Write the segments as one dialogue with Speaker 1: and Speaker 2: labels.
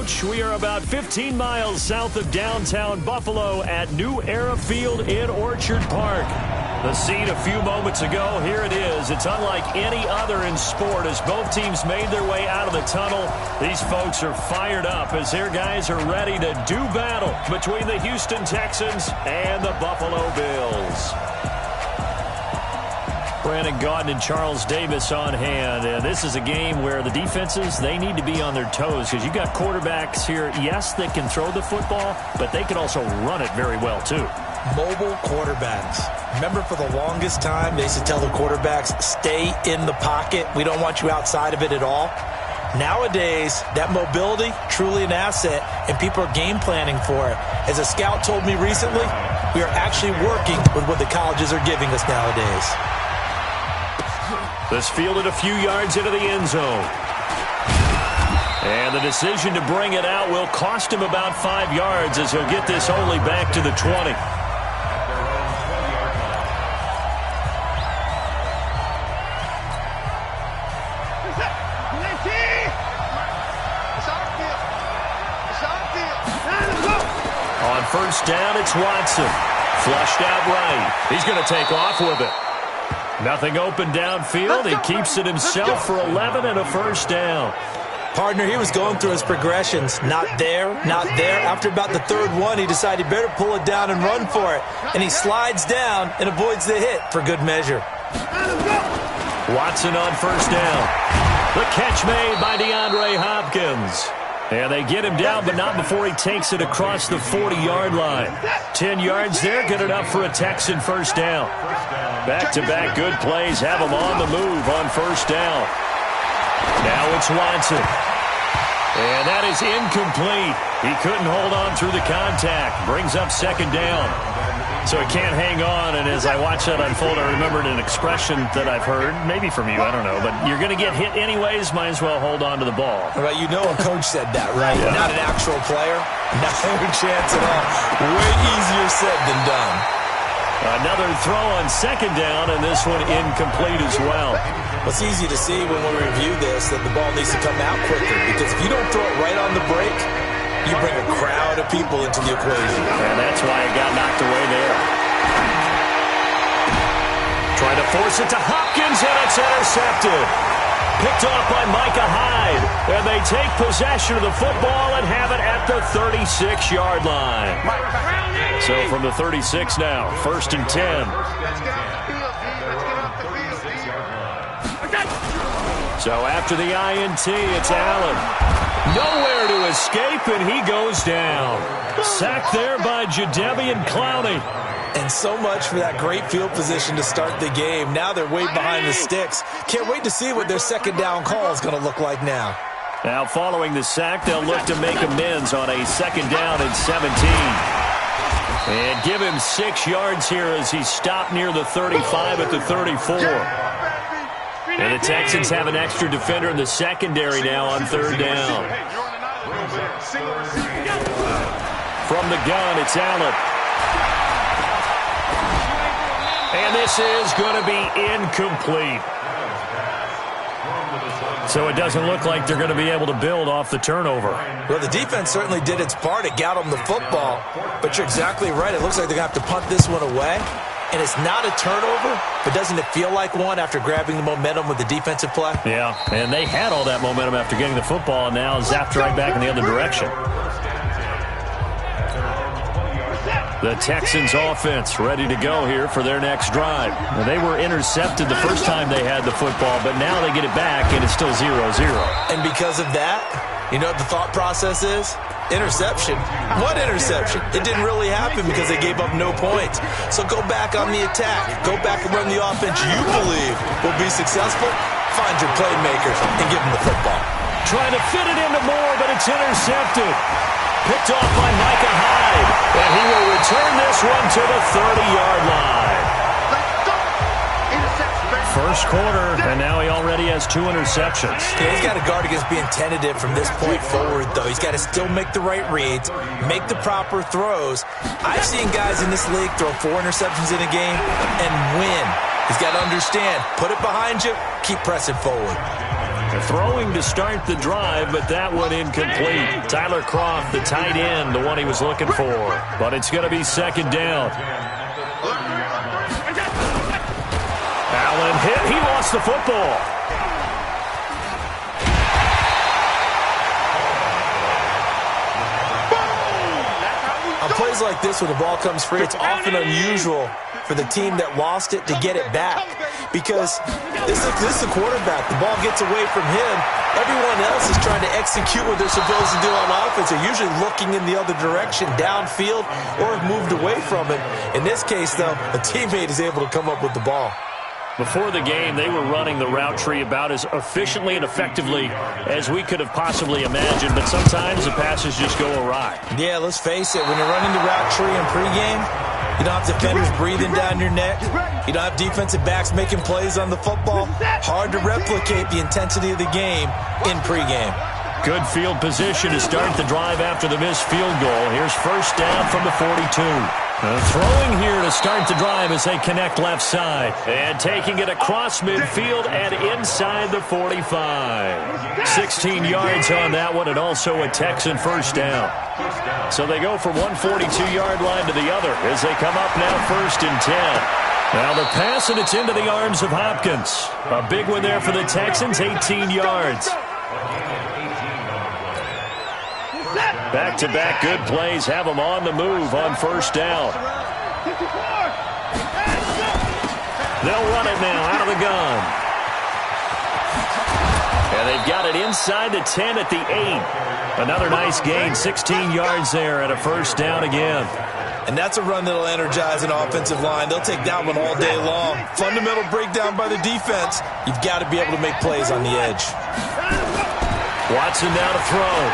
Speaker 1: Coach. We are about 15 miles south of downtown Buffalo at New Era Field in Orchard Park. The scene a few moments ago, here it is. It's unlike any other in sport as both teams made their way out of the tunnel. These folks are fired up as their guys are ready to do battle between the Houston Texans and the Buffalo Bills. Brandon Gaudin and Charles Davis on hand. And this is a game where the defenses, they need to be on their toes because you've got quarterbacks here, yes, that can throw the football, but they can also run it very well, too.
Speaker 2: Mobile quarterbacks. Remember, for the longest time, they used to tell the quarterbacks, stay in the pocket. We don't want you outside of it at all. Nowadays, that mobility, truly an asset, and people are game planning for it. As a scout told me recently, we are actually working with what the colleges are giving us nowadays.
Speaker 1: This fielded a few yards into the end zone. And the decision to bring it out will cost him about 5 yards as he'll get this only back to the 20. On first down, it's Watson. Flushed out right. He's going to take off with it. Nothing open downfield. He keeps it himself for 11 and a first down.
Speaker 2: Partner, he was going through his progressions. Not there, not there. After about the third one, he decided he better pull it down and run for it. And he slides down and avoids the hit for good measure.
Speaker 1: Watson on first down. The catch made by DeAndre Hopkins. And they get him down, but not before he takes it across the 40-yard line. 10 yards there, good enough for a Texan first down. Back-to-back good plays have him on the move on first down. Now it's Watson. And that is incomplete. He couldn't hold on through the contact. Brings up second down. So he can't hang on, and as I watch that unfold, I remembered an expression that I've heard, maybe from you, I don't know, but you're going to get hit anyways, might as well hold on to the ball.
Speaker 2: Right, you know a coach said that, right? Yeah. Not an actual player. No chance at all. Way easier said than done.
Speaker 1: Another throw on second down, and this one incomplete as well.
Speaker 2: It's easy to see when we review this that the ball needs to come out quicker, because if you don't throw it right on the break, you bring a crowd of people into the equation.
Speaker 1: And that's why it got knocked away there. Trying to force it to Hopkins, and it's intercepted. Picked off by Micah Hyde. And they take possession of the football and have it at the 36-yard line. So from the 36 now, first and 10. So after the INT, it's Allen. Nowhere to escape, and he goes down. Sacked there by Jadeveon Clowney.
Speaker 2: And so much for that great field position to start the game. Now they're way behind the sticks. Can't wait to see what their second down call is going to look like now.
Speaker 1: Now following the sack, they'll look to make amends on a second down and 17. And give him 6 yards here as he stopped near the 35 at the 34. And the Texans have an extra defender in the secondary now on third down. From the gun, it's Allen. And this is going to be incomplete. So it doesn't look like they're going to be able to build off the turnover.
Speaker 2: Well, the defense certainly did its part. It got them the football. But you're exactly right. It looks like they're going to have to punt this one away. And it's not a turnover, but doesn't it feel like one after grabbing the momentum with the defensive play?
Speaker 1: Yeah, and they had all that momentum after getting the football, and now zapped right back in the other direction. The Texans offense ready to go here for their next drive. Now, they were intercepted the first time they had the football, but now they get it back, and it's still 0-0.
Speaker 2: And because of that, you know what the thought process is? Interception. What interception? It didn't really happen because they gave up no points. So go back on the attack. Go back and run the offense you believe will be successful. Find your playmakers and give them the football.
Speaker 1: Trying to fit it into Moore, but it's intercepted. Picked off by Micah Hyde. And he will return this one to the 30-yard line. First quarter, and now he already has 2 interceptions.
Speaker 2: Yeah, he's got to guard against being tentative from this point forward, though. He's got to still make the right reads, make the proper throws. I've seen guys in this league throw 4 interceptions in a game and win. He's got to understand, put it behind you, keep pressing forward.
Speaker 1: Throwing to start the drive, but that one incomplete. Tyler Kroft, the tight end, the one he was looking for. But it's going to be second down. Allen hit. He lost the football.
Speaker 2: On plays like this, when the ball comes free, it's often unusual for the team that lost it to get it back. Because this is the quarterback. The ball gets away from him. Everyone else is trying to execute what they're supposed to do on offense. They're usually looking in the other direction, downfield, or have moved away from it. In this case, though, a teammate is able to come up with the ball.
Speaker 1: Before the game, they were running the route tree about as efficiently and effectively as we could have possibly imagined, but sometimes the passes just go awry.
Speaker 2: Yeah, let's face it. When you're running the route tree in pregame, you don't have defenders breathing down your neck. You don't have defensive backs making plays on the football. Hard to replicate the intensity of the game in pregame.
Speaker 1: Good field position to start the drive after the missed field goal. Here's first down from the 42. Throwing here to start the drive as they connect left side. And taking it across midfield and inside the 45. 16 yards on that one, and also a Texan first down. So they go from one 42-yard line to the other as they come up now first and 10. Now the pass, and it's into the arms of Hopkins. A big one there for the Texans, 18 yards. Back-to-back good plays have them on the move on first down. They'll run it now out of the gun. And they've got it inside the 10 at the 8. Another nice gain, 16 yards there, and a first down again.
Speaker 2: And that's a run that'll energize an offensive line. They'll take that one all day long. Fundamental breakdown by the defense. You've got to be able to make plays on the edge.
Speaker 1: Watson now to throw.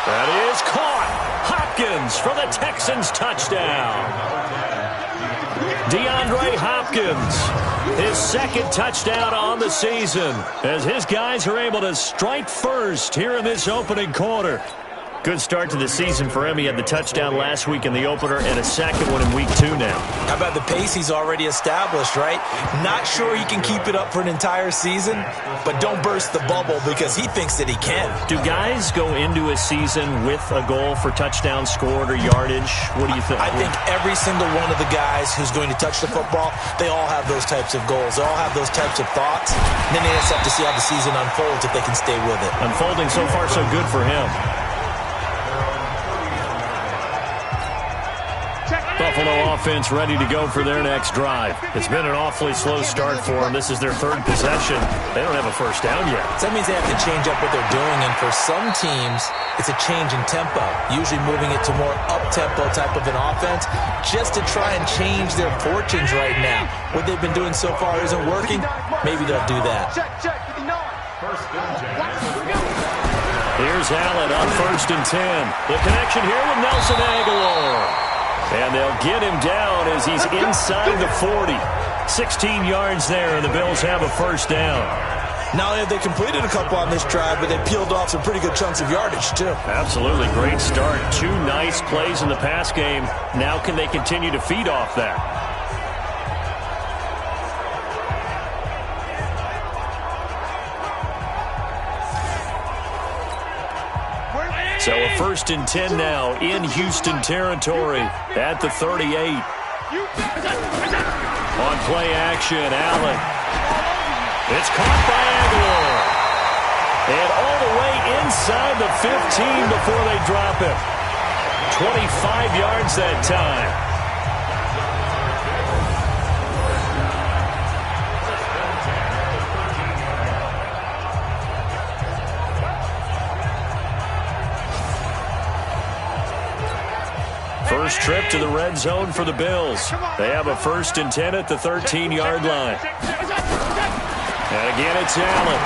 Speaker 1: That is caught. Hopkins for the Texans touchdown. DeAndre Hopkins, his second touchdown on the season, as his guys are able to strike first here in this opening quarter. Good start to the season for him. He had the touchdown last week in the opener and a second one in week 2 now.
Speaker 2: How about the pace he's already established, right? Not sure he can keep it up for an entire season, but don't burst the bubble because he thinks that he can.
Speaker 1: Do guys go into a season with a goal for touchdowns scored or yardage? What do you think?
Speaker 2: I think every single one of the guys who's going to touch the football, they all have those types of goals. They all have those types of thoughts. And then they just have to see how the season unfolds if they can stay with it.
Speaker 1: Unfolding so far so good for him. Buffalo offense ready to go for their next drive. It's been an awfully slow start for them. This is their third possession. They don't have a first down yet.
Speaker 2: So that means they have to change up what they're doing, and for some teams, it's a change in tempo, usually moving it to more up-tempo type of an offense just to try and change their fortunes right now. What they've been doing so far isn't working. Maybe they'll do that.
Speaker 1: Here's Allen on first and 10. The connection here with Nelson Aguilar. And they'll get him down as he's inside the 40. 16 yards there, and the Bills have a first down.
Speaker 2: Not only have they completed a couple on this drive, but they peeled off some pretty good chunks of yardage, too.
Speaker 1: Absolutely. Great start. 2 nice plays in the pass game. Now can they continue to feed off that? So a first and 10 now in Houston territory at the 38. On play action, Allen. It's caught by Aguilar. And all the way inside the 15 before they drop him. 25 yards that time. First trip to the red zone for the Bills. They have a first and 10 at the 13-yard line. And again, it's Allen.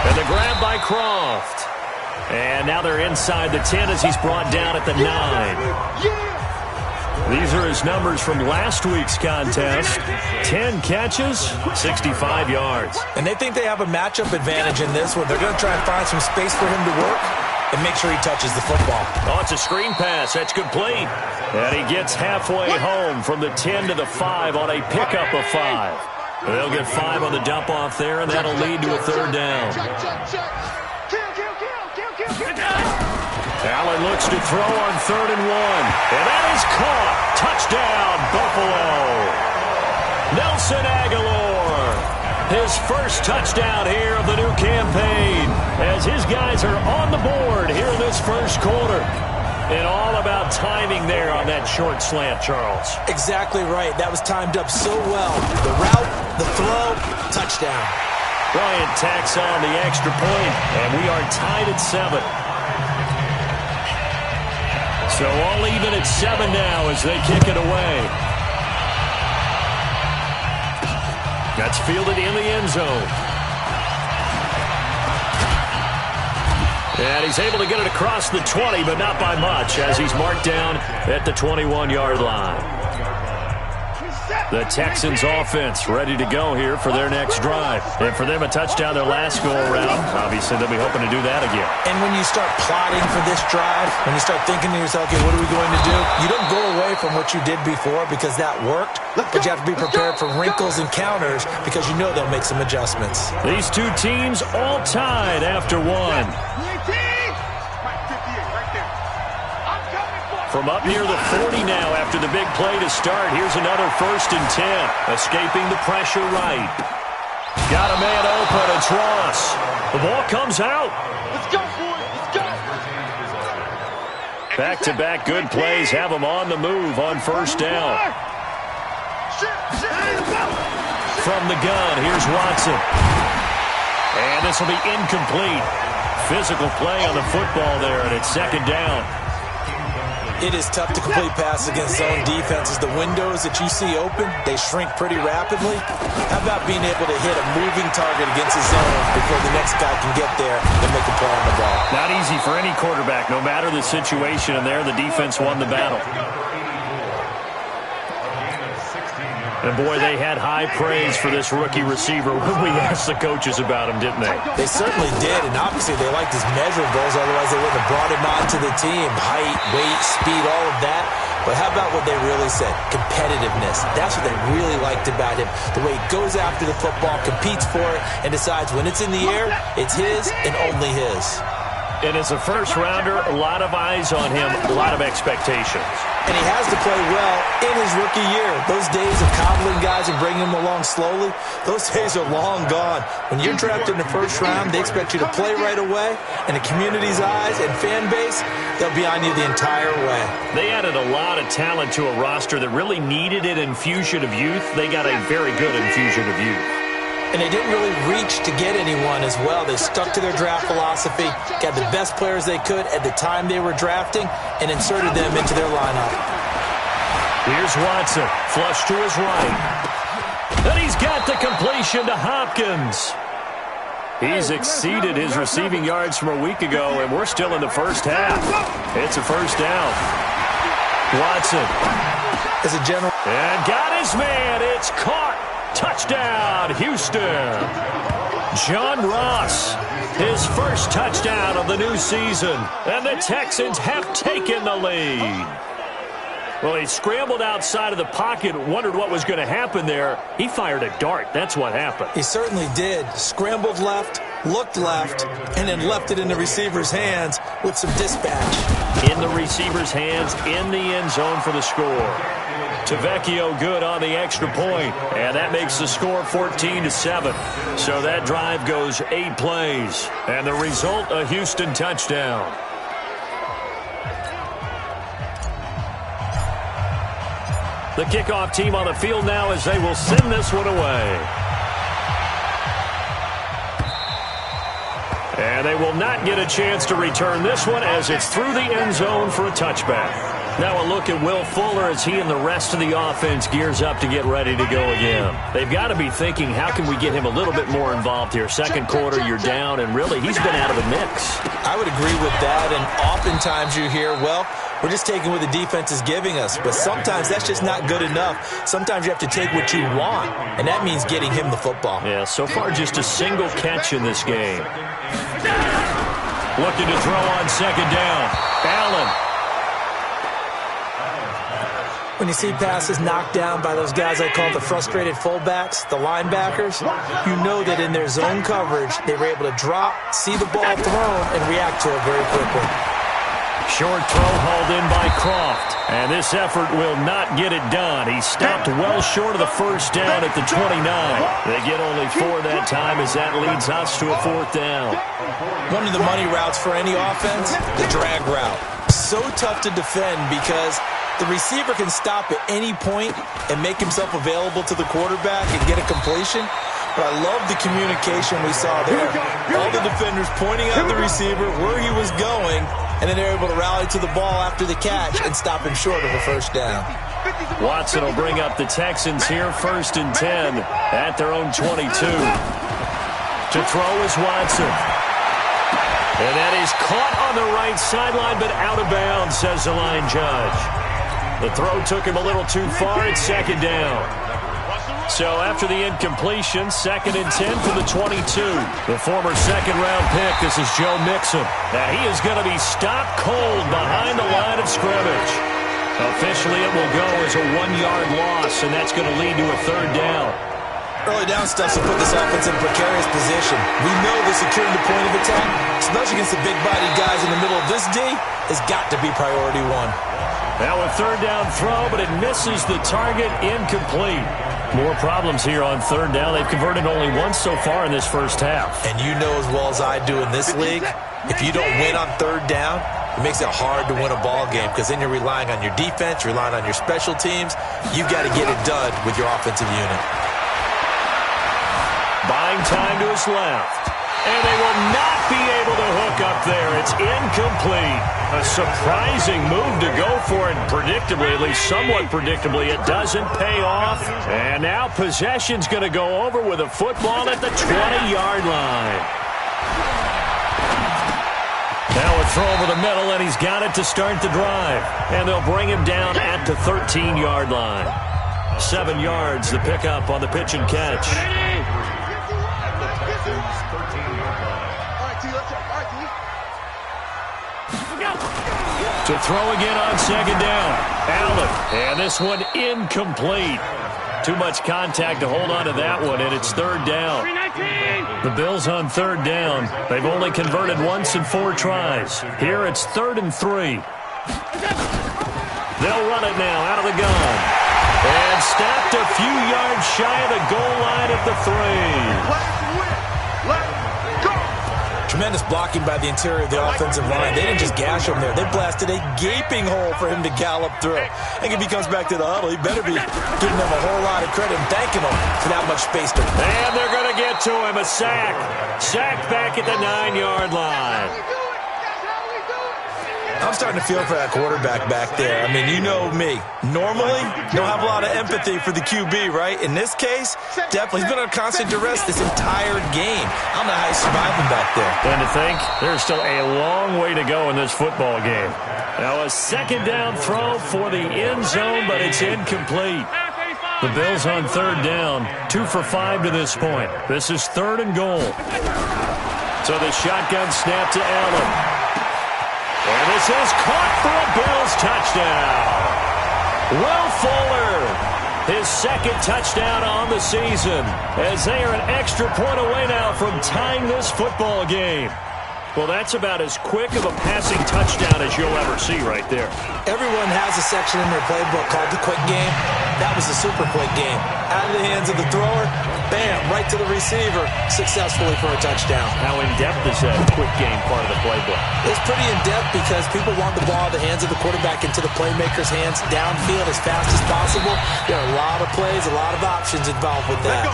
Speaker 1: And the grab by Kroft. And now they're inside the 10 as he's brought down at the 9. These are his numbers from last week's contest. 10 catches, 65 yards.
Speaker 2: And they think they have a matchup advantage in this one. They're going to try and find some space for him to work and make sure he touches the football.
Speaker 1: Oh, it's a screen pass. That's complete. And he gets halfway home from the 10 to the 5 on a pickup of 5. They'll get 5 on the dump-off there, and that'll lead to a third down. Allen looks to throw on 3rd and 1. And that is caught. Touchdown, Buffalo. Nelson Aguilar. His first touchdown here of the new campaign as his guys are on the board here in this first quarter. And all about timing there on that short slant, Charles.
Speaker 2: Exactly right. That was timed up so well. The route, the throw, touchdown.
Speaker 1: Bryant tacks on the extra point, and we are tied at 7. So all even at 7 now as they kick it away. That's fielded in the end zone. And he's able to get it across the 20, but not by much, as he's marked down at the 21-yard line. The Texans offense ready to go here for their next drive. And for them, a touchdown their last go-around. Obviously, they'll be hoping to do that again.
Speaker 2: And when you start plotting for this drive, when you start thinking to yourself, okay, what are we going to do? You don't go away from what you did before because that worked, but you have to be prepared for wrinkles and counters because you know they'll make some adjustments.
Speaker 1: These two teams all tied after 1. From up near the 40 now after the big play to start. Here's another 1st and 10. Escaping the pressure right. Got a man open. It's Ross. The ball comes out.
Speaker 3: Let's go, boys. Let's go.
Speaker 1: Back-to-back good plays have them on the move on 1st down. From the gun, here's Watson. And this will be incomplete. Physical play on the football there, and it's 2nd down.
Speaker 2: It is tough to complete passes against zone defenses. The windows that you see open, they shrink pretty rapidly. How about being able to hit a moving target against the zone before the next guy can get there and make a play on the ball?
Speaker 1: Not easy for any quarterback, no matter the situation, and there the defense won the battle. And, boy, they had high praise for this rookie receiver when we asked the coaches about him, didn't they?
Speaker 2: They certainly did, and obviously they liked his measurables, otherwise they wouldn't have brought him onto the team. Height, weight, speed, all of that. But how about what they really said? Competitiveness. That's what they really liked about him. The way he goes after the football, competes for it, and decides when it's in the air, it's his and only his.
Speaker 1: And as a first-rounder, a lot of eyes on him, a lot of expectations.
Speaker 2: And he has to play well in his rookie year. Those days of coddling guys and bringing them along slowly, those days are long gone. When you're drafted in the 1st round, they expect you to play right away. And the community's eyes and fan base, they'll be on you the entire way.
Speaker 1: They added a lot of talent to a roster that really needed an infusion of youth. They got a very good infusion of youth.
Speaker 2: And they didn't really reach to get anyone as well. They stuck to their draft philosophy, got the best players they could at the time they were drafting, and inserted them into their lineup.
Speaker 1: Here's Watson, flush to his right. And he's got the completion to Hopkins. He's exceeded his receiving yards from a week ago, and we're still in the first half. It's a 1st down. Watson.
Speaker 2: As a general.
Speaker 1: And got his man. It's caught. Touchdown, Houston. John Ross, his first touchdown of the new season. And the Texans have taken the lead. Well, he scrambled outside of the pocket, wondered what was going to happen there. He fired a dart. That's what happened.
Speaker 2: He certainly did. Scrambled left, looked left, and then left it in the receiver's hands with some dispatch.
Speaker 1: In the receiver's hands, in the end zone for the score. Tavecchio good on the extra point, and that makes the score 14-7. So that drive goes 8 plays, and the result, a Houston touchdown. The kickoff team on the field now as they will send this one away. And they will not get a chance to return this one as it's through the end zone for a touchback. Now a look at Will Fuller as he and the rest of the offense gears up to get ready to go again. They've got to be thinking, how can we get him a little bit more involved here? 2nd quarter, you're down, and really he's been out of the mix.
Speaker 2: I would agree with that, and oftentimes you hear, well, we're just taking what the defense is giving us. But sometimes that's just not good enough. Sometimes you have to take what you want, and that means getting him the football.
Speaker 1: Yeah, so far just a single catch in this game. Looking to throw on 2nd down. Allen.
Speaker 2: When you see passes knocked down by those guys I call the frustrated fullbacks, the linebackers, you know that in their zone coverage, they were able to drop, see the ball thrown, and react to it very quickly.
Speaker 1: Short throw hauled in by Croft. And this effort will not get it done. He stopped well short of the first down at the 29. They get only 4 that time as that leads us to a 4th down.
Speaker 2: One of the money routes for any offense, the drag route. So tough to defend because the receiver can stop at any point and make himself available to the quarterback and get a completion. But I love the communication we saw there. All the defenders pointing at the receiver where he was going, and then they're able to rally to the ball after the catch and stop him short of a first down.
Speaker 1: Watson will bring up the Texans here, 1st and 10 at their own 22. To throw is Watson. And that is caught on the right sideline, but out of bounds, says the line judge. The throw took him a little too far. It's 2nd down. So after the incompletion, 2nd and 10 from the 22. The former 2nd-round pick, this is Joe Mixon. Now he is going to be stopped cold behind the line of scrimmage. Officially, it will go as a 1-yard loss, and that's going to lead to a 3rd down.
Speaker 2: Early down stuff to put this offense in a precarious position. We know that securing the point of attack, especially against the big-bodied guys in the middle of this D, has got to be priority 1.
Speaker 1: Now a 3rd down throw, but it misses the target, incomplete. More problems here on 3rd down. They've converted only once so far in this first half.
Speaker 2: And you know as well as I do in this league, if you don't win on 3rd down, it makes it hard to win a ball game because then you're relying on your defense, you're relying on your special teams. You've got to get it done with your offensive unit.
Speaker 1: Buying time to his left. And they will not be able to hook up there. It's incomplete. A surprising move to go for it. Predictably, at least somewhat predictably, it doesn't pay off. And now possession's going to go over with a football at the 20-yard line. Now a throw over the middle, and he's got it to start the drive. And they'll bring him down at the 13-yard line. 7 yards, the pickup on the pitch and catch. To throw again on 2nd down. Allen. And this one incomplete. Too much contact to hold on to that one, and it's 3rd down. The Bills on 3rd down. They've only converted once in 4 tries. Here it's 3rd and 3. They'll run it now out of the gun. And stopped a few yards shy of the goal line at the 3.
Speaker 2: Tremendous blocking by the interior of the offensive line. They didn't just gash him there. They blasted a gaping hole for him to gallop through. I think if he comes back to the huddle, he better be giving them a whole lot of credit and thanking them for that much space to run.
Speaker 1: And they're going to get to him. A sack. Sacked back at the 9-yard line.
Speaker 2: I'm starting to feel for that quarterback back there. I mean, you know me. Normally, don't have a lot of empathy for the QB, right? In this case, definitely. He's been under constant duress this entire game. I don't know how he's surviving back there.
Speaker 1: And to think, there's still a long way to go in this football game. Now a 2nd down throw for the end zone, but it's incomplete. The Bills on 3rd down, 2 for 5 to this point. This is 3rd and goal. So the shotgun snap to Allen. And this is caught for a Bills touchdown. Will Fuller, his 2nd touchdown on the season, as they are an extra point away now from tying this football game. Well, that's about as quick of a passing touchdown as you'll ever see right there.
Speaker 2: Everyone has a section in their playbook called the quick game. That was the super quick game. Out of the hands of the thrower, bam, right to the receiver, successfully for a touchdown.
Speaker 1: How in-depth is that quick game part of the playbook?
Speaker 2: It's pretty in-depth because people want the ball in the hands of the quarterback into the playmaker's hands downfield as fast as possible. There are a lot of plays, a lot of options involved with that.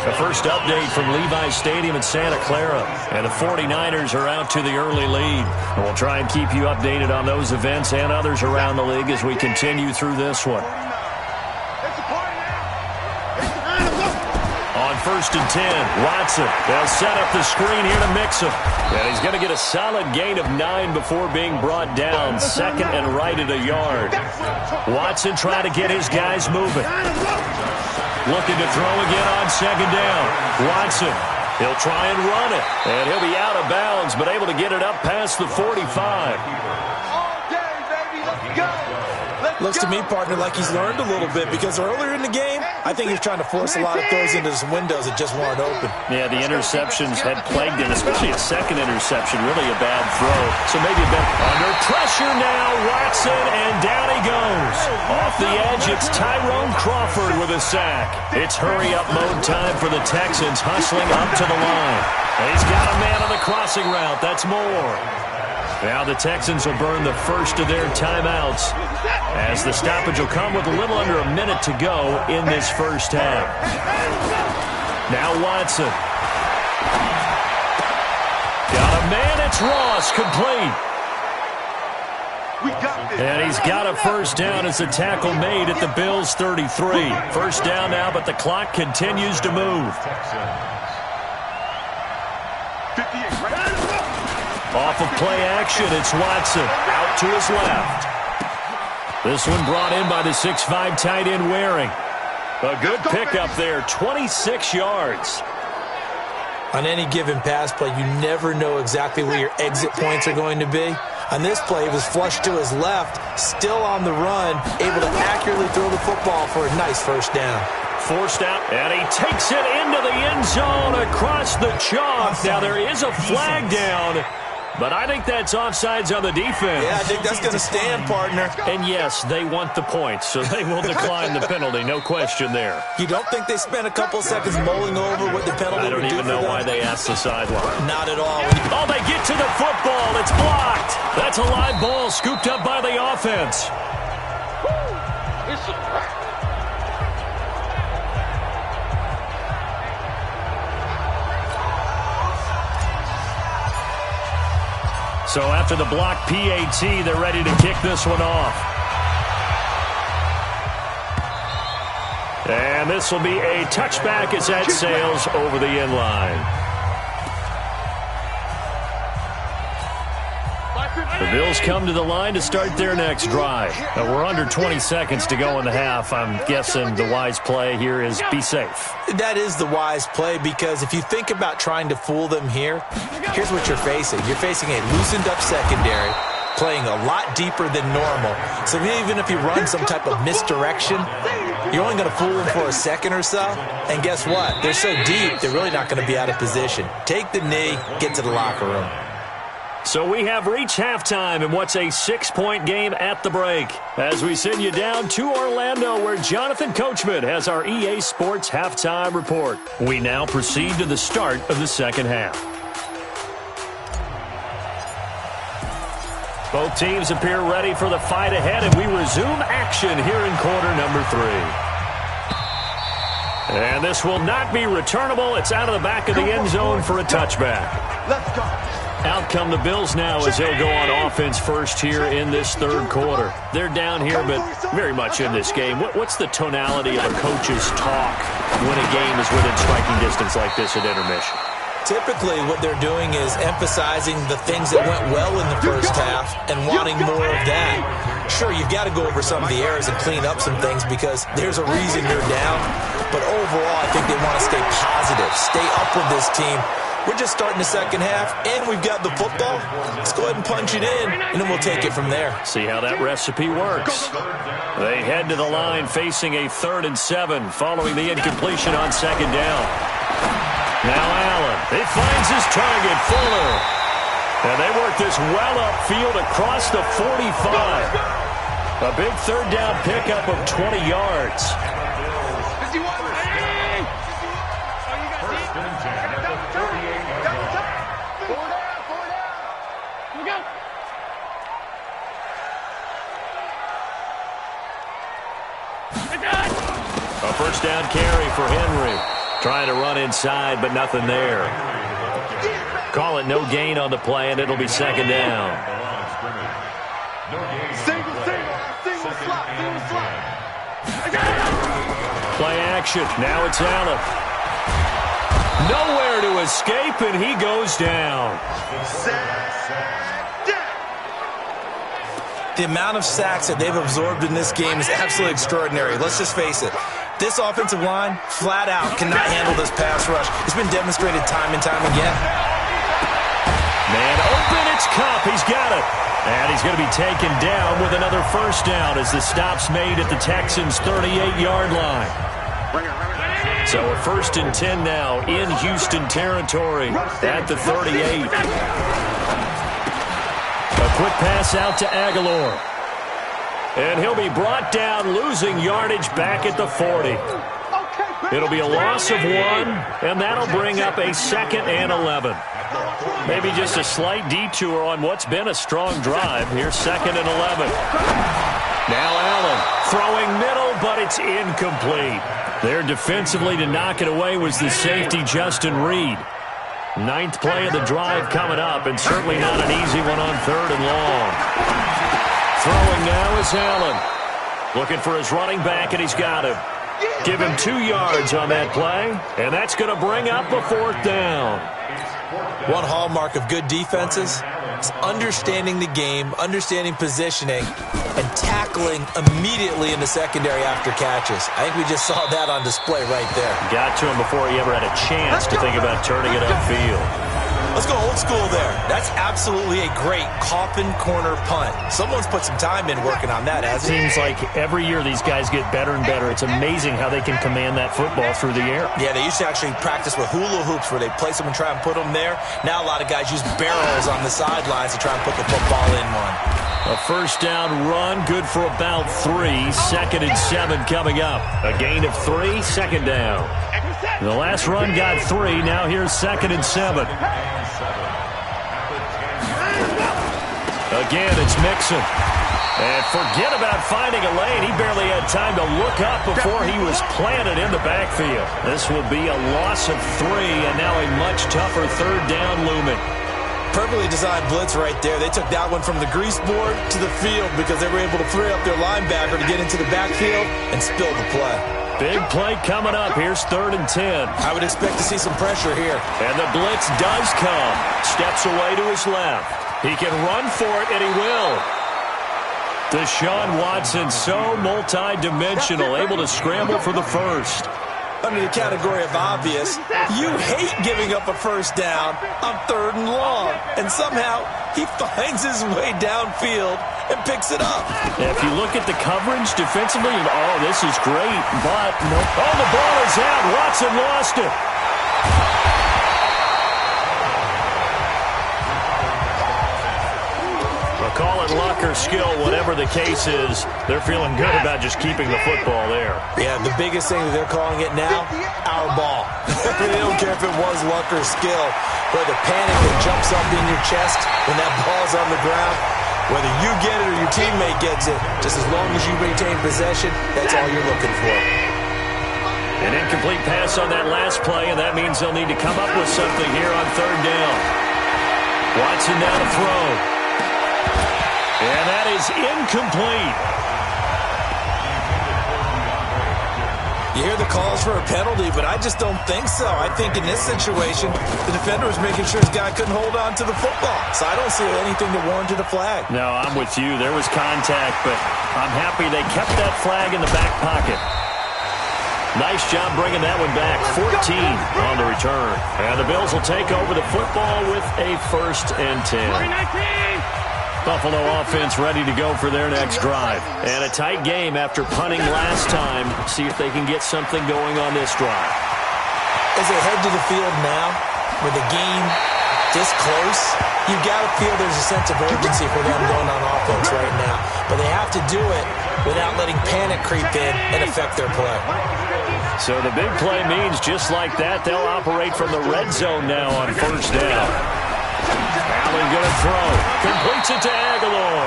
Speaker 1: The first update from Levi's Stadium in Santa Clara, and the 49ers are out to the early lead. And we'll try and keep you updated on those events and others around the league as we continue through this one. On 1st and 10, Watson. They'll set up the screen here to Mixon. And he's going to get a solid gain of 9 before being brought down. 2nd and right at a yard. Watson trying to get his guys moving. Looking to throw again on 2nd down. Watson. He'll try and run it. And he'll be out of bounds, but able to get it up past the 45.
Speaker 3: All day, baby. Let's go. Let's
Speaker 2: Looks to me, partner, like he's learned a little bit because earlier in the game, I think he was trying to force a lot of throws into some windows that just weren't open.
Speaker 1: Yeah, the interceptions had plagued him, especially a second interception, really a bad throw. So maybe a bit under pressure now, Watson, and down he goes. Off the edge, it's Tyrone Crawford with a sack. It's hurry-up mode time for the Texans, hustling up to the line. He's got a man on the crossing route. That's more. Now the Texans will burn the first of their timeouts as the stoppage will come with a little under a minute to go in this first half. Now Watson. Got a man, it's Ross, complete. And he's got a first down as the tackle made at the Bills' 33. First down now, but the clock continues to move. Off of play action, it's Watson. Out to his left. This one brought in by the 6'5" tight end Waring. A good pickup there, 26 yards.
Speaker 2: On any given pass play, you never know exactly where your exit points are going to be. On this play, it was flushed to his left, still on the run, able to accurately throw the football for a nice first down.
Speaker 1: Forced out, and he takes it into the end zone across the chalk. Now there is a flag down, but I think that's offsides on the defense.
Speaker 2: Yeah, I think that's going to stand, partner.
Speaker 1: And yes, they want the points, so they will decline the penalty, no question there.
Speaker 2: You don't think they spent a couple seconds mulling over what the penalty
Speaker 1: I don't
Speaker 2: would do
Speaker 1: even
Speaker 2: for
Speaker 1: know
Speaker 2: them?
Speaker 1: why they asked the sideline.
Speaker 2: Not at all.
Speaker 1: Oh, they get to the football. It's blocked. That's a live ball scooped up by the offense.
Speaker 3: It's a wrap.
Speaker 1: So after the block PAT, they're ready to kick this one off. And this will be a touchback as that sails over the end line. The Bills come to the line to start their next drive. Now we're under 20 seconds to go in the half. I'm guessing the wise play here is be safe.
Speaker 2: That is the wise play because if you think about trying to fool them here, here's what you're facing. You're facing a loosened up secondary, playing a lot deeper than normal. So even if you run some type of misdirection, you're only going to fool them for a second or so. And guess what? They're so deep, they're really not going to be out of position. Take the knee, get to the locker room.
Speaker 1: So we have reached halftime in what's a 6-point game at the break. As we send you down to Orlando, where Jonathan Coachman has our EA Sports Halftime Report. We now proceed to the start of the second half. Both teams appear ready for the fight ahead, and we resume action here in quarter number 3. And this will not be returnable. It's out of the back of the end zone for a touchback.
Speaker 3: Let's go.
Speaker 1: Out come the Bills now as they'll go on offense first here in this third quarter. They're down here, but very much in this game. What's the tonality of a coach's talk when a game is within striking distance like this at intermission?
Speaker 2: Typically, what they're doing is emphasizing the things that went well in the first half and wanting more of that. Sure, you've got to go over some of the errors and clean up some things because there's a reason you're down. But overall, I think they want to stay positive, stay up with this team. We're just starting the second half, and we've got the football. Let's go ahead and punch it in, and then we'll take it from there.
Speaker 1: See how that recipe works. They head to the line facing a 3rd and 7 following the incompletion on second down. Now Allen. He finds his target, Fuller. And they work this well upfield across the 45. A big third down pickup of 20 yards. A first down carry for Henry. Trying to run inside, but nothing there. Call it no gain on the play, and it'll be second down.
Speaker 3: Single slot.
Speaker 1: Play action. Now it's Allen. Nowhere to escape, and he goes down.
Speaker 2: The amount of sacks that they've absorbed in this game is absolutely extraordinary. Let's just face it. This offensive line, flat out, cannot handle this pass rush. It's been demonstrated time and time again.
Speaker 1: Man open, It's Cup. He's got it. And he's going to be taken down with another first down as the stop's made at the Texans' 38-yard line. So a 1st and 10 now in Houston territory at the 38. A quick pass out to Aguilar. And he'll be brought down, losing yardage back at the 40. It'll be a loss of 1, and that'll bring up a 2nd and 11. Maybe just a slight detour on what's been a strong drive. Here's 2nd and 11. Now Allen throwing middle, but it's incomplete. There defensively to knock it away was the safety, Justin Reed. 9th play of the drive coming up, and certainly not an easy one on 3rd and long. Throwing now is Allen. Looking for his running back, and he's got him. Give him 2 yards on that play, and that's going to bring up a 4th down.
Speaker 2: One hallmark of good defenses is understanding the game, understanding positioning, and tackling immediately in the secondary after catches. I think we just saw that on display right there.
Speaker 1: Got to him before he ever had a chance to think about turning it upfield.
Speaker 2: Let's go old school there. That's absolutely a great coffin corner punt. Someone's put some time in working on that, hasn't it?
Speaker 1: Seems like every year these guys get better and better. It's amazing how they can command that football through the air.
Speaker 2: Yeah, they used to actually practice with hula hoops where they place them and try and put them there. Now a lot of guys use barrels on the sidelines to try and put the football in one.
Speaker 1: A first down run, good for about 3. 2nd and 7 coming up. A gain of 3, 2nd down. The last run got 3. Now here's 2nd and 7. Again, it's Mixon. And forget about finding a lane. He barely had time to look up before he was planted in the backfield. This will be a loss of 3, and now a much tougher 3rd down looming.
Speaker 2: Perfectly designed blitz right there. They took that one from the grease board to the field because they were able to free up their linebacker to get into the backfield and spill the play.
Speaker 1: Big play coming up. Here's 3rd and 10.
Speaker 2: I would expect to see some pressure here.
Speaker 1: And the blitz does come. Steps away to his left. He can run for it, and he will. Deshaun Watson, so multi-dimensional, able to scramble for the first.
Speaker 2: Under the category of obvious, you hate giving up a first down on 3rd and long. And somehow, he finds his way downfield and picks it up.
Speaker 1: If you look at the coverage defensively, oh, this is great. But, no. Oh, the ball is out. Watson lost it. Call it luck or skill, whatever the case is, they're feeling good about just keeping the football there.
Speaker 2: Yeah, the biggest thing that they're calling it now, our ball. They don't care if it was luck or skill, but the panic that jumps up in your chest when that ball's on the ground, whether you get it or your teammate gets it, just as long as you maintain possession, that's all you're looking for.
Speaker 1: An incomplete pass on that last play, and that means they'll need to come up with something here on 3rd down. Watson now to throw. And that is incomplete.
Speaker 2: You hear the calls for a penalty, but I just don't think so. I think in this situation, the defender was making sure his guy couldn't hold on to the football. So I don't see anything that warranted a flag.
Speaker 1: No, I'm with you. There was contact, but I'm happy they kept that flag in the back pocket. Nice job bringing that one back. 14 on the return. And the Bills will take over the football with a 1st and 10. Buffalo offense ready to go for their next drive. And a tight game after punting last time. See if they can get something going on this drive.
Speaker 2: As they head to the field now, with the game this close, you've got to feel there's a sense of urgency for them going on offense right now. But they have to do it without letting panic creep in and affect their play.
Speaker 1: So the big play means just like that, they'll operate from the red zone now on 1st down. Allen going to throw. Completes it to Aguilar.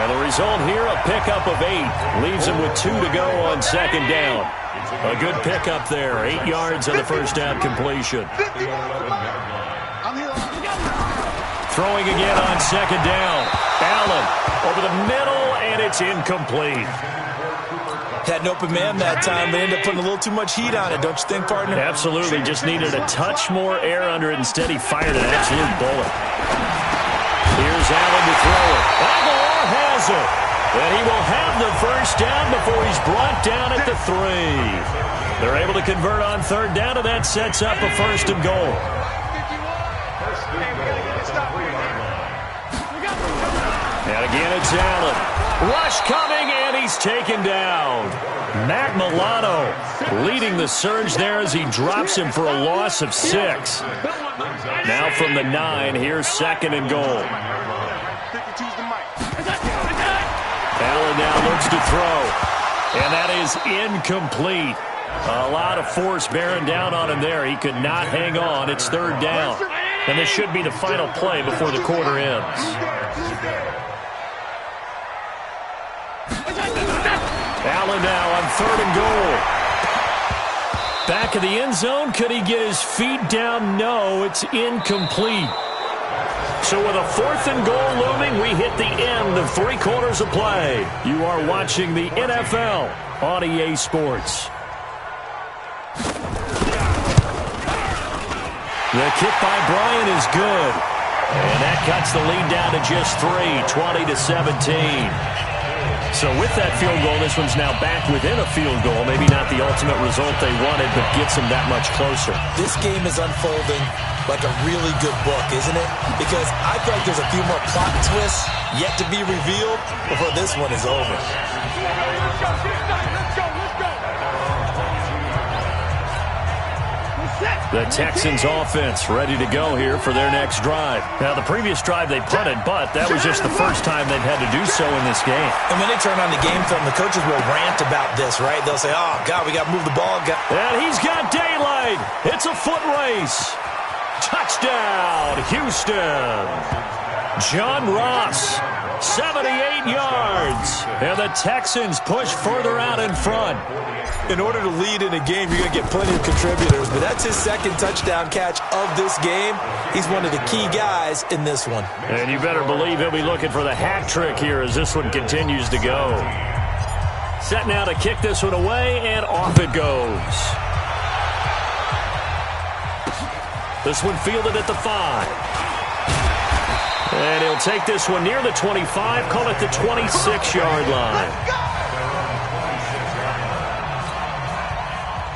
Speaker 1: And the result here, a pickup of 8. Leaves him with 2 to go on 2nd down. A good pickup there. 8 yards on the first down completion. Throwing again on 2nd down. Allen over the middle, and it's incomplete.
Speaker 2: Had an open man that time, but ended up putting a little too much heat on it, don't you think, partner?
Speaker 1: Absolutely. Just needed a touch more air under it. Instead, he fired an absolute bullet. Here's Allen to throw it. Aguilar has it. And he will have the first down before he's brought down at the 3. They're able to convert on 3rd down, and that sets up a 1st and goal. And again, it's Allen. Rush coming, and he's taken down. Matt Milano leading the surge there as he drops him for a loss of 6. Now from the 9, here's 2nd and goal. Allen now looks to throw, and that is incomplete. A lot of force bearing down on him there. He could not hang on. It's 3rd down. And this should be the final play before the quarter ends. Allen now on 3rd and goal. Back of the end zone. Could he get his feet down? No, it's incomplete. So with a 4th and goal looming, we hit the end of 3 quarters of play. You are watching the NFL on EA Sports. The kick by Bryant is good. And that cuts the lead down to just 3, 20-17. So with that field goal, this one's now back within a field goal. Maybe not the ultimate result they wanted, but gets them that much closer.
Speaker 2: This game is unfolding like a really good book, isn't it? Because I feel like there's a few more plot twists yet to be revealed before this one is over.
Speaker 1: The Texans offense ready to go here for their next drive. Now, the previous drive they punted, but that was just the first time they've had to do so in this game.
Speaker 2: And when they turn on the game film, the coaches will rant about this, right? They'll say, oh, God, we got to move the ball.
Speaker 1: And he's got daylight. It's a foot race. Touchdown, Houston. John Ross, 78 yards. And the Texans push further out in front.
Speaker 2: In order to lead in a game, you're going to get plenty of contributors. But that's his 2nd touchdown catch of this game. He's one of the key guys in this one.
Speaker 1: And you better believe he'll be looking for the hat trick here as this one continues to go. Set now to kick this one away, and off it goes. This one fielded at the 5. And he'll take this one near the 25, call it the 26-yard line.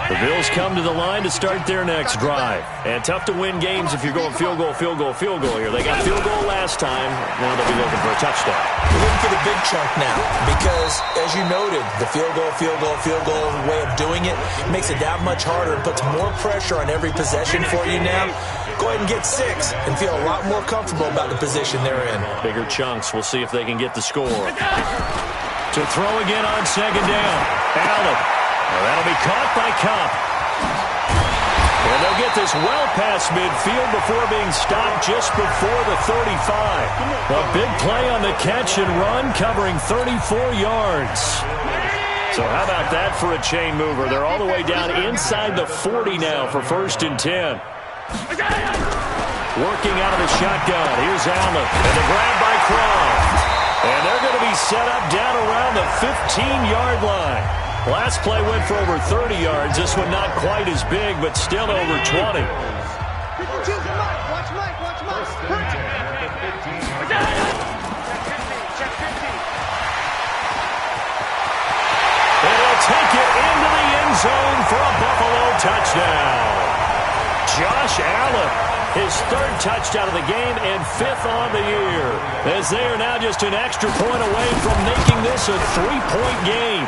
Speaker 1: The Bills come to the line to start their next drive. And tough to win games if you're going field goal, field goal, field goal here. They got field goal last time. Now they'll be looking for a touchdown.
Speaker 2: We're looking for the big chunk now because, as you noted, the field goal way of doing it makes it that much harder and puts more pressure on every possession for you now. Go ahead and get 6 and feel a lot more comfortable about the position they're in.
Speaker 1: Bigger chunks. We'll see if they can get the score. To throw again on 2nd down. Allen. Well, that'll be caught by Cup. And they'll get this well past midfield before being stopped just before the 35. A big play on the catch and run covering 34 yards. So how about that for a chain mover? They're all the way down inside the 40 now for 1st and 10. Working out of the shotgun. Here's Allen. And the grab by Croft. And they're going to be set up down around the 15-yard line. Last play went for over 30 yards. This one not quite as big, but still over 20.
Speaker 3: Watch Mike.
Speaker 1: And he'll take it into the end zone for a Buffalo touchdown. Josh Allen, his 3rd touchdown of the game and 5th on the year. As they are now just an extra point away from making this a 3-point game.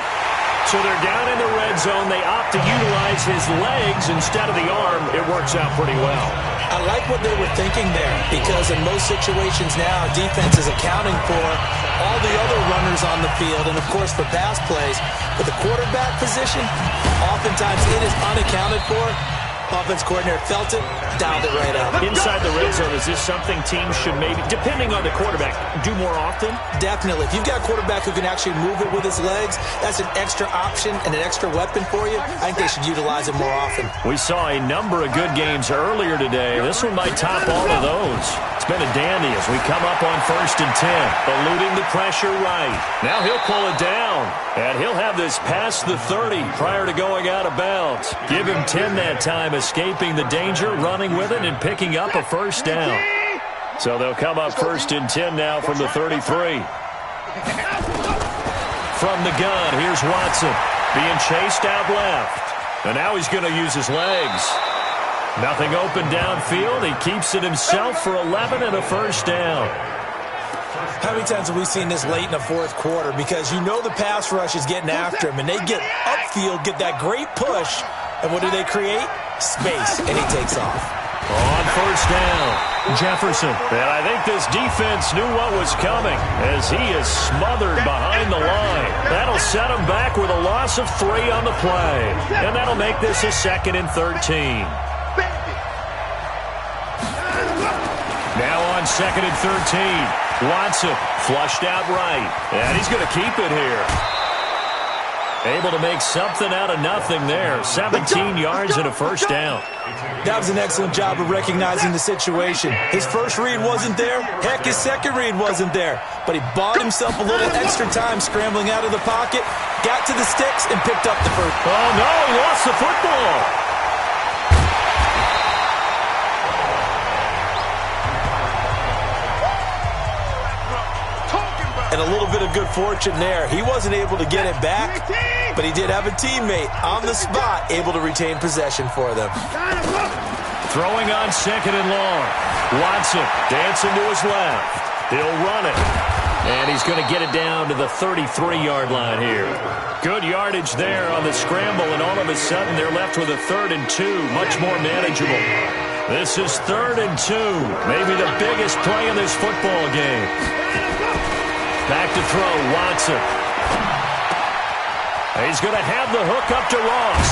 Speaker 1: So they're down in the red zone. They opt to utilize his legs instead of the arm. It works out pretty well.
Speaker 2: I like what they were thinking there because in most situations now, defense is accounting for all the other runners on the field and, of course, for pass plays. But the quarterback position, oftentimes it is unaccounted for. Offense coordinator felt it, dialed it right up.
Speaker 1: Inside the red zone, is this something teams should maybe, depending on the quarterback, do more often?
Speaker 2: Definitely. If you've got a quarterback who can actually move it with his legs, that's an extra option and an extra weapon for you. I think they should utilize it more often.
Speaker 1: We saw a number of good games earlier today. This one might top all of those. It's been a dandy as we come up on 1st and 10. Eluding the pressure right. Now he'll pull it down. And he'll have this past the 30 prior to going out of bounds. Give him 10 that time, escaping the danger, running with it, and picking up a 1st down. So they'll come up 1st and 10 now from the 33. From the gun, here's Watson being chased out left. And now he's going to use his legs. Nothing open downfield. He keeps it himself for 11 and a 1st down.
Speaker 2: How many times have we seen this late in the fourth quarter? Because you know the pass rush is getting after him, and they get upfield, get that great push, and what do they create? Space, and he takes off.
Speaker 1: On first down, Jefferson. And I think this defense knew what was coming as he is smothered behind the line. That'll set him back with a loss of 3 on the play. And that'll make this a 2nd and 13. Now on 2nd and 13, Watson flushed out right. And he's going to keep it here. Able to make something out of nothing there. 17 yards and a first down.
Speaker 2: That was an excellent job of recognizing the situation. His first read wasn't there. Heck, his second read wasn't there. But he bought himself a little extra time scrambling out of the pocket, got to the sticks, and picked up the first.
Speaker 1: Oh, no, he lost the football.
Speaker 2: And a little bit of good fortune there. He wasn't able to get it back, but he did have a teammate on the spot able to retain possession for them.
Speaker 1: Throwing on 2nd and long. Watson dancing to his left. He'll run it. And he's going to get it down to the 33-yard line here. Good yardage there on the scramble, and all of a sudden they're left with a 3rd and 2, much more manageable. This is 3rd and 2, maybe the biggest play in this football game. Back to throw, Watson. He's going to have the hook up to Ross.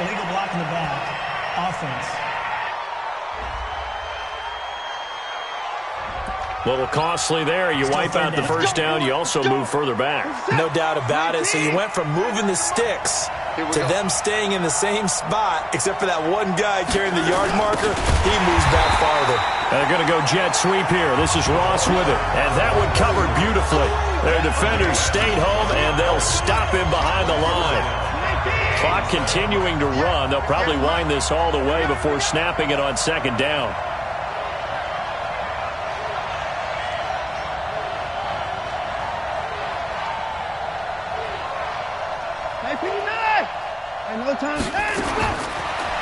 Speaker 4: Illegal block in the back. Offense.
Speaker 1: A little costly there. You wipe out the first down. You also move further back.
Speaker 2: No doubt about it. So you went from moving the sticks to them staying in the same spot, except for that one guy carrying the yard marker. He moves back farther.
Speaker 1: They're going to go jet sweep here. This is Ross with it. And that one covered beautifully. Their defenders stayed home, and they'll stop him behind the line. Clock continuing to run. They'll probably wind this all the way before snapping it on 2nd down.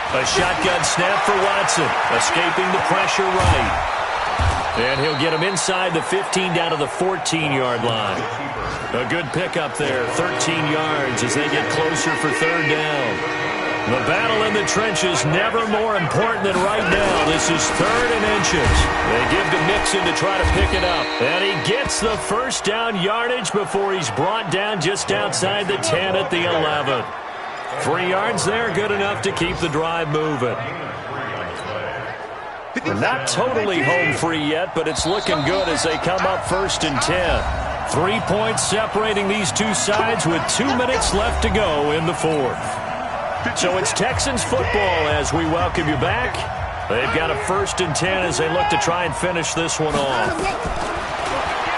Speaker 1: A shotgun snap for Watson, escaping the pressure right. And he'll get him inside the 15 down to the 14-yard line. A good pickup there, 13 yards as they get closer for 3rd down. The battle in the trenches never more important than right now. This is 3rd and inches. They give to Mixon to try to pick it up. And he gets the first down yardage before he's brought down just outside the 10 at the 11. 3 yards there, good enough to keep the drive moving. We're not totally home free yet, but it's looking good as they come up 1st and 10. 3 points separating these two sides with 2 minutes left to go in the 4th. So it's Texans football as we welcome you back. They've got a 1st and 10 as they look to try and finish this one off.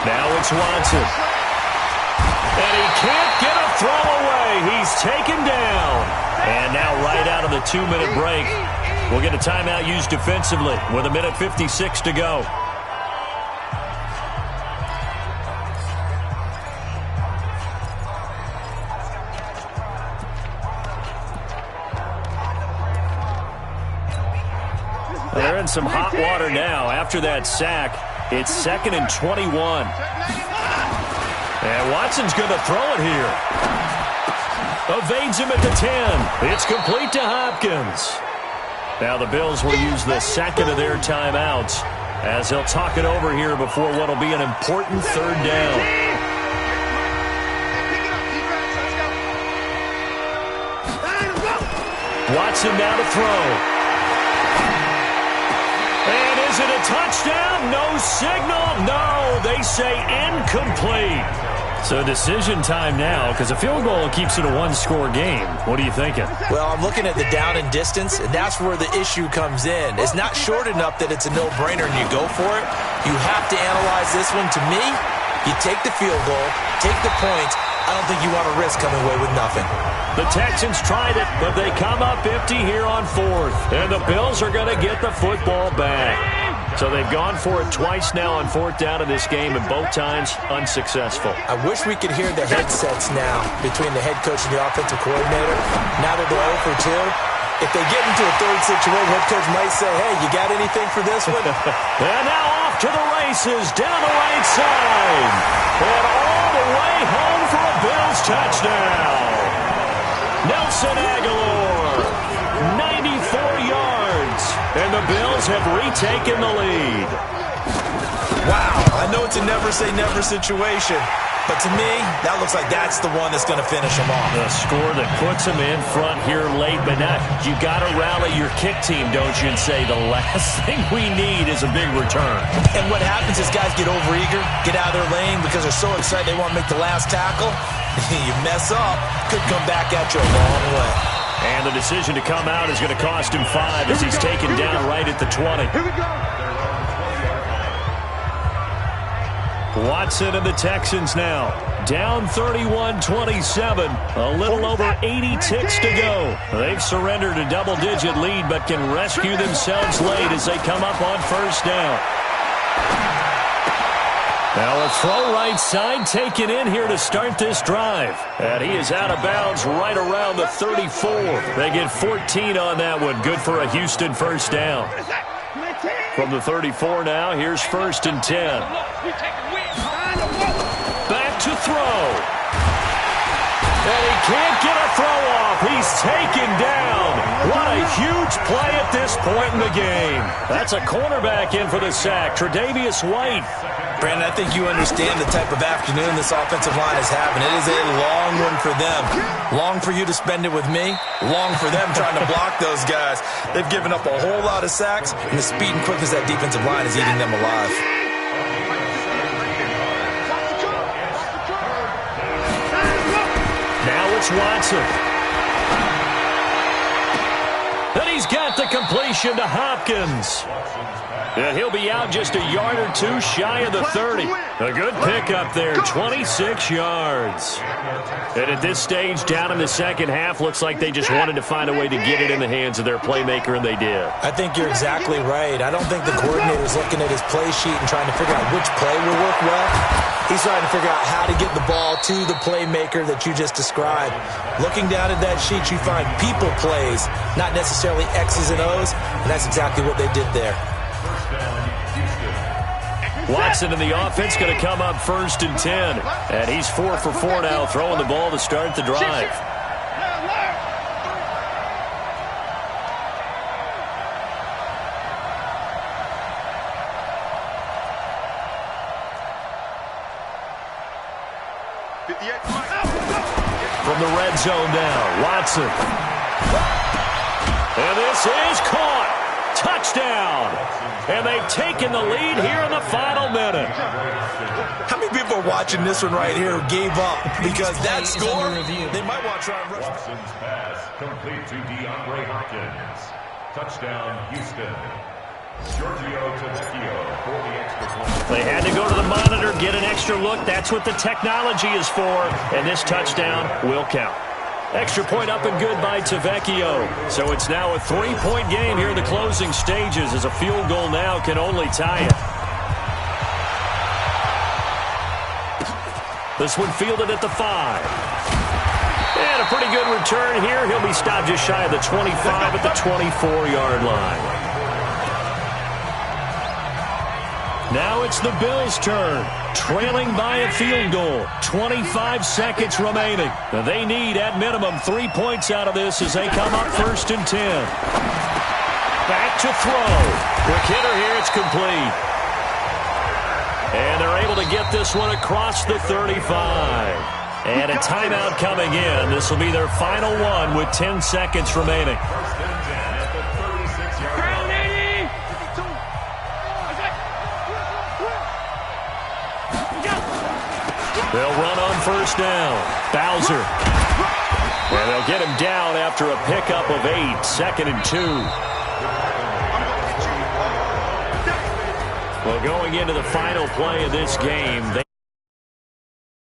Speaker 1: Now it's Watson. And he can't get a throw away. He's taken down. And now right out of the 2-minute break, we'll get a timeout used defensively with 1:56 to go. They're in some hot water now. After that sack, it's 2nd and 21. And Watson's going to throw it here. Evades him at the 10. It's complete to Hopkins. Now the Bills will use the second of their timeouts as they'll talk it over here before what will be an important 3rd down. Watson now to throw. And is it a touchdown? No signal. No, they say incomplete. So decision time now because a field goal keeps it a 1-score game. What are you thinking?
Speaker 2: Well, I'm looking at the down and distance, and that's where the issue comes in. It's not short enough that it's a no-brainer and you go for it. You have to analyze this one. To me, you take the field goal, take the points. I don't think you want to risk coming away with nothing.
Speaker 1: The Texans tried it, but they come up empty here on 4th. And the Bills are going to get the football back. So they've gone for it twice now on 4th down in this game, and both times unsuccessful.
Speaker 2: I wish we could hear the headsets now between the head coach and the offensive coordinator. Now that they're 0 for 2, If they get into a third situation, head coach might say, hey, you got anything for this one?
Speaker 1: And now off to the races, down the right side. And all the way home for a Bills touchdown. Nelson Aguilar, 94 yards. And the Bills have retaken the lead.
Speaker 2: Wow, I know it's a never-say-never situation, but to me, that looks like that's the one that's going to finish them off.
Speaker 1: The score that puts them in front here late, but now you got to rally your kick team, don't you, and say the last thing we need is a big return.
Speaker 2: And what happens is guys get overeager, get out of their lane because they're so excited they want to make the last tackle. You mess up, could come back at you a long way.
Speaker 1: And the decision to come out is going to cost him 5 as he's taken down right at the 20.
Speaker 3: Here we go.
Speaker 1: Watson and the Texans now down 31-27. A little over 80 ticks to go. They've surrendered a double-digit lead but can rescue themselves late as they come up on first down. Now a throw right side taken in here to start this drive. And he is out of bounds right around the 34. They get 14 on that one. Good for a Houston first down. From the 34 now, here's 1st and 10. Back to throw. And he can't get a throw off. He's taken down. What a huge play at this point in the game. That's a cornerback in for the sack, Tre'Davious White.
Speaker 2: Brandon, I think you understand the type of afternoon this offensive line is having. It is a long one for them. Long for you to spend it with me. Long for them trying to block those guys. They've given up a whole lot of sacks, and the speed and quickness of that defensive line is eating them alive.
Speaker 1: Now it's Watson. And he's got the completion to Hopkins. And he'll be out just a yard or two shy of the 30. A good pickup there, 26 yards. And at this stage, down in the second half, looks like they just wanted to find a way to get it in the hands of their playmaker, and they did.
Speaker 2: I think you're exactly right. I don't think the coordinator's looking at his play sheet and trying to figure out which play will work well. He's trying to figure out how to get the ball to the playmaker that you just described. Looking down at that sheet, you find people plays, not necessarily X's and O's, and that's exactly what they did there.
Speaker 1: Watson in the offense going to come up 1st and 10. And he's 4 for 4 now, throwing the ball to start the drive. From the red zone now, Watson. And this is caught. Touchdown. And they've taken the lead here in the final minute.
Speaker 2: How many people are watching this one right here who gave up because that score, they might want to try and rush.
Speaker 5: Watson's pass complete to DeAndre Hopkins. Touchdown, Houston. Giorgio Tavecchio for the extra point.
Speaker 1: They had to go to the monitor, get an extra look. That's what the technology is for. And this touchdown will count. Extra point up and good by Tavecchio. So it's now a 3-point game here in the closing stages as a field goal now can only tie it. This one fielded at the 5. And a pretty good return here. He'll be stopped just shy of the 25 at the 24-yard line. Now it's the Bills' turn, trailing by a field goal. 25 seconds remaining. They need, at minimum, 3 points out of this as they come up 1st and 10. Back to throw. Quick hitter here, it's complete. And they're able to get this one across the 35. And a timeout coming in. This will be their final one with 10 seconds remaining. They'll run on 1st down. Bowser. And they'll get him down after a pickup of 8. 2nd and 2. Well, going into the final play of this game,